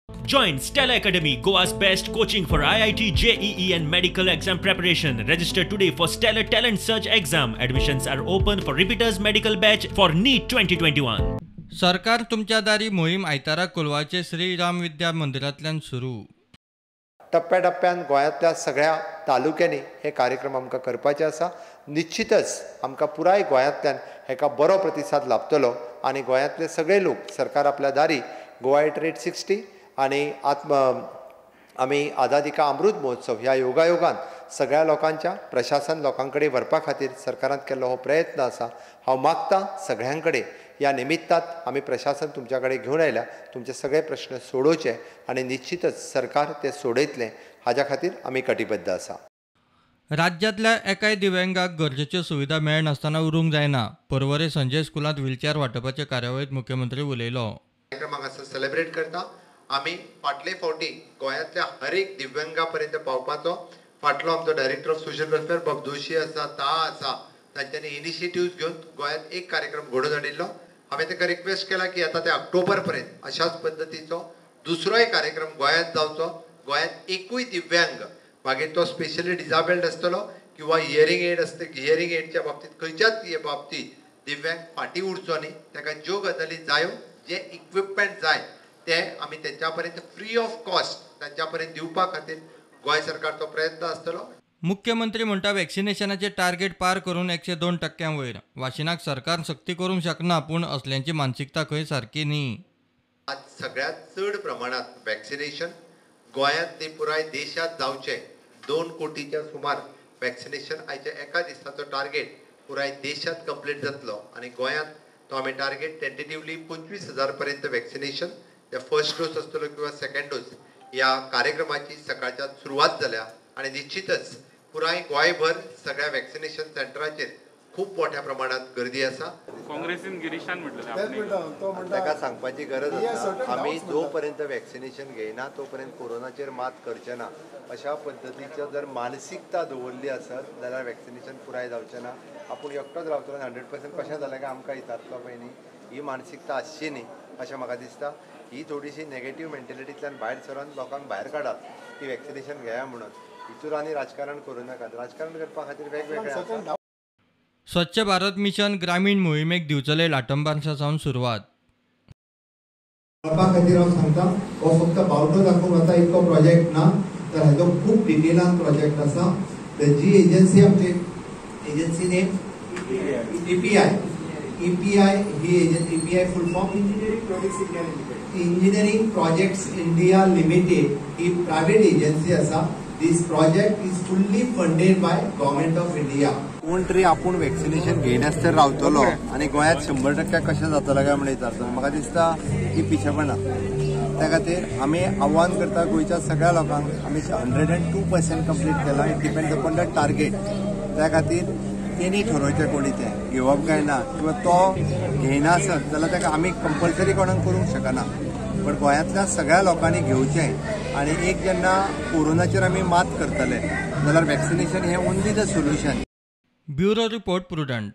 Join Stella Academy, Goa's best coaching for IIT, JEE and medical exam preparation. Register today for Stellar Talent Search exam. Admissions are open for repeaters medical batch for NEET 2021. सरकार तुमच्या दारी मोहीम आयतारा कोलवाचे श्रीराम विद्या मंदिरांतल्यान सुरू. टप्प्याटप्प्यान गोंयांतल्या सगळ्या तालुक्यांनी हे कार्यक्रम आमकां करपाचे आसा. निश्चितच आमकां पुराय गोंयांतल्यान हेका बरो प्रतिसाद लाभतलो आनी गोंयांतले सगळे लोक सरकार आपल्या दारी गोवा एट रेट 60 आनी आमी आझादी का अमृत महोत्सव ह्या योगायोगान सगळ्या लोकांच्या प्रशासन लोकां कडेन व्हरपा खातीर सरकारान केल्लो हो प्रयत्न आसा. हांव मागता सगळ्यां कडेन ह्या निमित्तात आमी प्रशासन तुमच्या कडेन घेवन आयल्या, तुमचे सगळे प्रश्न सोडोवचे आनी निश्चितच सरकार ते सोडयतलें हाज्या खातीर आमी कटिबद्ध आसा. राज्यातल्या एकाय दिव्यांगाक गरजेच्यो सुविधा मेळनासतना उरूंक जायना. पर्वरे संजय स्कुलांत व्हीलचेअर वांटपाचे कार्यावळीत मुख्यमंत्री उलयलो. कार्यक्रमाक आसा सेलिब्रेट करता. आमी फाटले फावटी गोंयांतल्या हर एक दिव्यांगा पर्यंत पावपाचो फाटलो आमचो डायरेक्टर ऑफ सोशल वेलफेअर बाब जोशी आसा, ता आसा, तांच्यांनी इनिशिएटिव्ह घेवन गोंयांत एक कार्यक्रम घडोवन हाडिल्लो. हांवें ताका रिक्वेस्ट केला की आता ते ऑक्टोबर पर्यंत अशाच पद्दतीचो दुसरोय कार्यक्रम गोंयांत जावचो. गोंयांत एकूय दिव्यांग, मागीर तो स्पेशली डिजेबल्ड आसतलो किंवा हियरिंग एड आसता, हियरिंग एडच्या बाबतींत खंयच्याच बाबतींत दिव्यांग फाटीं उरचो न्ही. ताका ज्यो गजाली जायो, जे इक्विपमेंट जाय ते आमी तेंच्या पर्यंत फ्री ऑफ कॉस्ट तांच्या पर्यंत दिवपा खातीर गोंय सरकारचो प्रयत्न आसतलो. मुख्यमंत्री म्हणटा वॅक्सिनेशनाचे टार्गेट पार करून 102% वयर. वाशिनाक सरकार सक्ती करूंक शकना, पूण असल्यांची मानसिकता खंय सारकी न्ही. आज सगळ्यात चड प्रमाणात वॅक्सिनेशन गोंयांत न्ही पुराय देशात जावचें. 2 कोटीच्या सुमार वॅक्सिनेशन आयच्या एका दिसाचो टार्गेट पुराय देशात कंप्लीट जातलो आनी गोंयांत तो आमी टार्गेट टेंटेटिवली 25,000 पर्यंत वॅक्सिनेशन, ते फर्स्ट डोस आसतलो किंवा सेकंड डोस, ह्या कार्यक्रमाची सकाळच्या सुरवात जाल्या आनी निश्चितच पुराय गोंयभर सगळ्या वॅक्सिनेशन सेंटराचेर खूप मोठ्या प्रमाणात गर्दी आसा. काँग्रेसीन गिरीशान म्हटलें ताका सांगपाची गरज आसा. आमी जो पर्यंत वॅक्सिनेशन घेयना तो पर्यंत कोरोनाचेर मात करचे ना अशा पद्दतीचो जर मानसिकता दवरली आसत जाल्यार वॅक्सिनेशन पुराय जावचें ना. आपूण एकटोच रावतलो 100% कशें जालें काय आमकां इतारतलो पळय न्ही, ही मानसिकता आसची न्ही अशें म्हाका दिसता. ही थोडीशी नेगेटीव मेंटेलिटींतल्यान भायर सरून लोकांक भायर काडात की वॅक्सिनेशन घेया म्हणून. हितूर आनी राजकारण करूं नाकात. राजकारण करपा खातीर वेगवेगळे स्वच्छ भारत मिशन ग्रामीण मोहिमेक दिवचले लाटंबारसावन सुरवात. खातीर हांव सांगता, हो फक्त बावटो दाखोवन वता इतको प्रोजेक्ट ना, तर हाजो खूब डिटेलान प्रोजेक्ट आसा. जी एजन्सी आमची एजन्सी नेम EPI ही EPI full form engineering projects India limited ही प्रायवेट एजन्सी आसा. This project is fully funded by government of India. कोण तरी आपूण वॅक्सिनेशन घेयनासतना रावतलो आनी गोंयांत 100% कशें जातलें काय म्हणून विचारतलो. म्हाका दिसता ही पिशेपणां. त्या खातीर आमी आव्हान करता गोंयच्या सगळ्या लोकांक. आमी 102% कंप्लीट केलां. It depends upon the target. त्या खातीर तेणी ठरोवचें कोणी तें घेवप काय ना, किंवा तो घेयना आसत जाल्यार ताका आमी कंपल्सरी कोणाक करूंक शकना. पण गोंयांतल्या सगळ्या लोकांनी घेवचें आनी एक जेन्ना कोरोनाचेर आमी मात करतले जाल्यार वॅक्सिनेशन हें only the solution. Bureau report prudent.